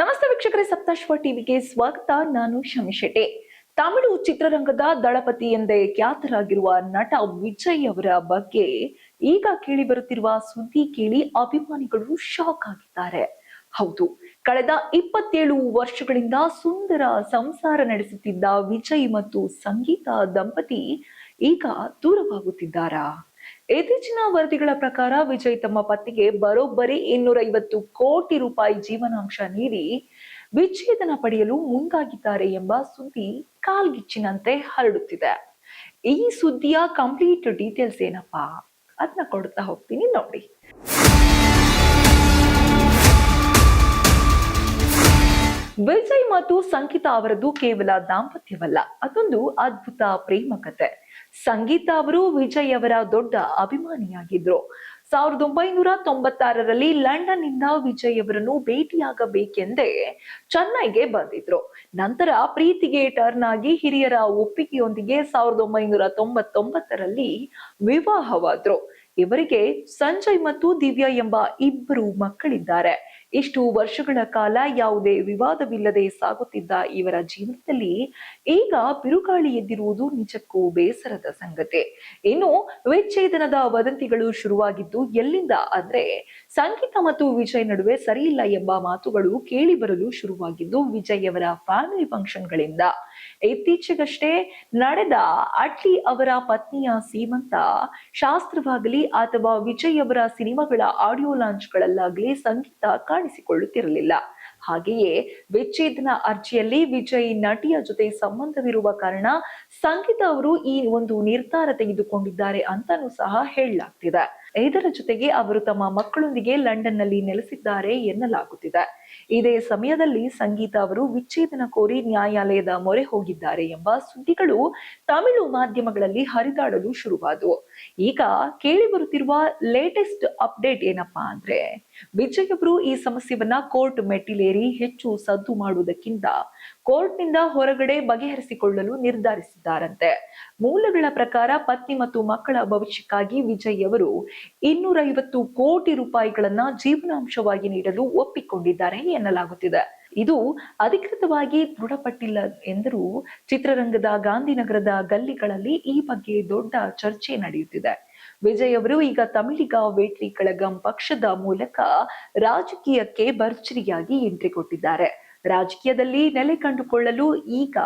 ನಮಸ್ತೆ ವೀಕ್ಷಕರೇ, ಸಪ್ತಾಶ್ವ ಟಿವಿಗೆ ಸ್ವಾಗತ. ನಾನು ಶಮಿ ಶೆಟ್ಟಿ. ತಮಿಳು ಚಿತ್ರರಂಗದ ದಳಪತಿ ಎಂದೇ ಖ್ಯಾತರಾಗಿರುವ ನಟ ವಿಜಯ್ ಅವರ ಬಗ್ಗೆ ಈಗ ಕೇಳಿ ಬರುತ್ತಿರುವ ಸುದ್ದಿ ಕೇಳಿ ಅಭಿಮಾನಿಗಳು ಶಾಕ್ ಆಗಿದ್ದಾರೆ. ಹೌದು, ಕಳೆದ 27 ವರ್ಷಗಳಿಂದ ಸುಂದರ ಸಂಸಾರ ನಡೆಸುತ್ತಿದ್ದ ವಿಜಯ್ ಮತ್ತು ಸಂಗೀತ ದಂಪತಿ ಈಗ ದೂರವಾಗುತ್ತಿದ್ದಾರಾ? ಇತ್ತೀಚಿನ ವರದಿಗಳ ಪ್ರಕಾರ ವಿಜಯ್ ತಮ್ಮ ಪತ್ನಿಗೆ ಬರೋಬ್ಬರಿ 250 ಕೋಟಿ ರೂಪಾಯಿ ಜೀವನಾಂಶ ನೀಡಿ ವಿಚ್ಛೇದನ ಪಡೆಯಲು ಮುಂದಾಗಿದ್ದಾರೆ ಎಂಬ ಸುದ್ದಿ ಕಾಲ್ಗಿಚ್ಚಿನಂತೆ ಹರಡುತ್ತಿದೆ. ಈ ಸುದ್ದಿಯ ಕಂಪ್ಲೀಟ್ ಡೀಟೇಲ್ಸ್ ಏನಪ್ಪಾ ಅದನ್ನ ಕೊಡ್ತಾ ಹೋಗ್ತೀನಿ ನೋಡಿ. ವಿಜಯ್ ಮತ್ತು ಸಂಗೀತ ಅವರದ್ದು ಕೇವಲ ದಾಂಪತ್ಯವಲ್ಲ, ಅದೊಂದು ಅದ್ಭುತ ಪ್ರೇಮ ಕಥೆ. ಸಂಗೀತ ಅವರು ವಿಜಯ್ ಅವರ ದೊಡ್ಡ ಅಭಿಮಾನಿಯಾಗಿದ್ರು. 1996ರಲ್ಲಿ ಲಂಡನ್ ನಿಂದ ವಿಜಯ್ ಅವರನ್ನು ಭೇಟಿಯಾಗಬೇಕೆಂದೇ ಚೆನ್ನೈಗೆ ಬಂದಿದ್ರು. ನಂತರ ಪ್ರೀತಿಗೆ ಟರ್ನ್ ಆಗಿ ಹಿರಿಯರ ಒಪ್ಪಿಗೆಯೊಂದಿಗೆ 1999ರಲ್ಲಿ ವಿವಾಹವಾದ್ರು. ಇವರಿಗೆ ಸಂಜಯ್ ಮತ್ತು ದಿವ್ಯಾ ಎಂಬ 2 ಮಕ್ಕಳಿದ್ದಾರೆ. ಇಷ್ಟು ವರ್ಷಗಳ ಕಾಲ ಯಾವುದೇ ವಿವಾದವಿಲ್ಲದೆ ಸಾಗುತ್ತಿದ್ದ ಇವರ ಜೀವನದಲ್ಲಿ ಈಗ ಬಿರುಗಾಳಿ ಎದ್ದಿರುವುದು ನಿಜಕ್ಕೂ ಬೇಸರದ ಸಂಗತಿ. ಇನ್ನು ವಿಚ್ಛೇದನದ ವದಂತಿಗಳು ಶುರುವಾಗಿದ್ದು ಎಲ್ಲಿಂದ ಅಂದ್ರೆ, ಸಂಗೀತ ಮತ್ತು ವಿಜಯ್ ನಡುವೆ ಸರಿಯಿಲ್ಲ ಎಂಬ ಮಾತುಗಳು ಕೇಳಿ ಬರಲು ಶುರುವಾಗಿದ್ದು ವಿಜಯ್ ಅವರ ಫ್ಯಾಮಿಲಿ ಫಂಕ್ಷನ್ಗಳಿಂದ. ಇತ್ತೀಚೆಗಷ್ಟೇ ನಡೆದ ಅಟ್ಲಿ ಅವರ ಪತ್ನಿಯ ಸೀಮಂತ ಶಾಸ್ತ್ರವಾಗಲಿ ಅಥವಾ ವಿಜಯ್ ಅವರ ಸಿನಿಮಾಗಳ ಆಡಿಯೋ ಲಾಂಚ್ಗಳಲ್ಲಾಗಲಿ ಸಂಗೀತ ಕಾಣಿಸಿಕೊಳ್ಳುತ್ತಿರಲಿಲ್ಲ. ಹಾಗೆಯೇ ವಿಚ್ಛೇದನ ಅರ್ಜಿಯಲ್ಲಿ ವಿಜಯ್ ನಟಿಯ ಜೊತೆ ಸಂಬಂಧವಿರುವ ಕಾರಣ ಸಂಗೀತ ಅವರು ಈ ಒಂದು ನಿರ್ಧಾರ ತೆಗೆದುಕೊಂಡಿದ್ದಾರೆ ಅಂತಾನೂ ಸಹ ಹೇಳಲಾಗ್ತಿದೆ. ಇದರ ಜೊತೆಗೆ ಅವರು ತಮ್ಮ ಮಕ್ಕಳೊಂದಿಗೆ ಲಂಡನ್ ನಲ್ಲಿ ನೆಲೆಸಿದ್ದಾರೆ ಎನ್ನಲಾಗುತ್ತಿದೆ. ಇದೇ ಸಮಯದಲ್ಲಿ ಸಂಗೀತ ಅವರು ವಿಚ್ಛೇದನ ಕೋರಿ ನ್ಯಾಯಾಲಯದ ಮೊರೆ ಹೋಗಿದ್ದಾರೆ ಎಂಬ ಸುದ್ದಿಗಳು ತಮಿಳು ಮಾಧ್ಯಮಗಳಲ್ಲಿ ಹರಿದಾಡಲು ಶುರುವಾದವು. ಈಗ ಕೇಳಿ ಬರುತ್ತಿರುವ ಲೇಟೆಸ್ಟ್ ಅಪ್ಡೇಟ್ ಏನಪ್ಪಾ ಅಂದ್ರೆ, ವಿಜಯ್ ಅವರು ಈ ಸಮಸ್ಯೆಯನ್ನ ಕೋರ್ಟ್ ಮೆಟ್ಟಿಲೇರಿ ಹೆಚ್ಚು ಸದ್ದು ಮಾಡುವುದಕ್ಕಿಂತ ಕೋರ್ಟ್ನಿಂದ ಹೊರಗಡೆ ಬಗೆಹರಿಸಿಕೊಳ್ಳಲು ನಿರ್ಧರಿಸಿದ್ದಾರಂತೆ. ಮೂಲಗಳ ಪ್ರಕಾರ ಪತ್ನಿ ಮತ್ತು ಮಕ್ಕಳ ಭವಿಷ್ಯಕ್ಕಾಗಿ ವಿಜಯ್ ಅವರು 250 ಕೋಟಿ ರೂಪಾಯಿಗಳನ್ನ ಜೀವನಾಂಶವಾಗಿ ನೀಡಲು ಒಪ್ಪಿಕೊಂಡಿದ್ದಾರೆ ಎನ್ನಲಾಗುತ್ತಿದೆ. ಇದು ಅಧಿಕೃತವಾಗಿ ದೃಢಪಟ್ಟಿಲ್ಲ ಎಂದರೂ ಚಿತ್ರರಂಗದ ಗಾಂಧಿನಗರದ ಗಲ್ಲಿಗಳಲ್ಲಿ ಈ ಬಗ್ಗೆ ದೊಡ್ಡ ಚರ್ಚೆ ನಡೆಯುತ್ತಿದೆ. ವಿಜಯ್ ಅವರು ಈಗ ತಮಿಳಿಗ ವೇಟ್ರಿ ಕಳಗಂ ಪಕ್ಷದ ಮೂಲಕ ರಾಜಕೀಯಕ್ಕೆ ಭರ್ಜರಿಯಾಗಿ ಎಂಟ್ರಿ ಕೊಟ್ಟಿದ್ದಾರೆ. ರಾಜಕೀಯದಲ್ಲಿ ನೆಲೆ ಕಂಡುಕೊಳ್ಳಲು ಈಗ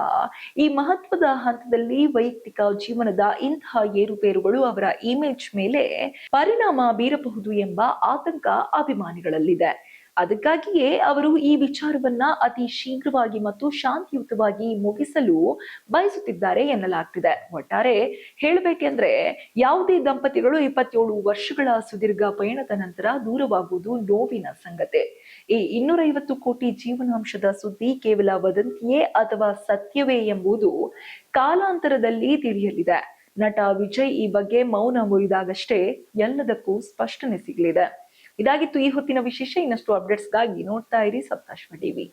ಈ ಮಹತ್ವದ ಹಂತದಲ್ಲಿ ವೈಯಕ್ತಿಕ ಜೀವನದ ಇಂತಹ ಏರುಪೇರುಗಳು ಅವರ ಇಮೇಜ್ ಮೇಲೆ ಪರಿಣಾಮ ಬೀರಬಹುದು ಎಂಬ ಆತಂಕ ಅಭಿಮಾನಿಗಳಲ್ಲಿದೆ. ಅದಕ್ಕಾಗಿಯೇ ಅವರು ಈ ವಿಚಾರವನ್ನ ಅತಿ ಶೀಘ್ರವಾಗಿ ಮತ್ತು ಶಾಂತಿಯುತವಾಗಿ ಮುಗಿಸಲು ಬಯಸುತ್ತಿದ್ದಾರೆ ಎನ್ನಲಾಗ್ತಿದೆ. ಒಟ್ಟಾರೆ ಹೇಳಬೇಕೆಂದ್ರೆ, ಯಾವುದೇ ದಂಪತಿಗಳು 27 ವರ್ಷಗಳ ಸುದೀರ್ಘ ಪಯಣದ ನಂತರ ದೂರವಾಗುವುದು ನೋವಿನ ಸಂಗತಿ. ಈ 250 ಕೋಟಿ ಜೀವನಾಂಶದ ಸುದ್ದಿ ಕೇವಲ ವದಂತಿಯೇ ಅಥವಾ ಸತ್ಯವೇ ಎಂಬುದು ಕಾಲಾಂತರದಲ್ಲಿ ತಿಳಿಯಲಿದೆ. ನಟ ವಿಜಯ್ ಈ ಬಗ್ಗೆ ಮೌನ ಮುರಿದಾಗಷ್ಟೇ ಎಲ್ಲದಕ್ಕೂ ಸ್ಪಷ್ಟನೆ ಸಿಗಲಿದೆ. ಇದಾಗಿತ್ತು ಈ ಹೊತ್ತಿನ ವಿಶೇಷ. ಇನ್ನಷ್ಟು ಅಪ್ಡೇಟ್ಸ್ಗಾಗಿ ನೋಡ್ತಾ ಇರಿ ಸಪ್ತಾಶ್ವ ಟಿವಿ.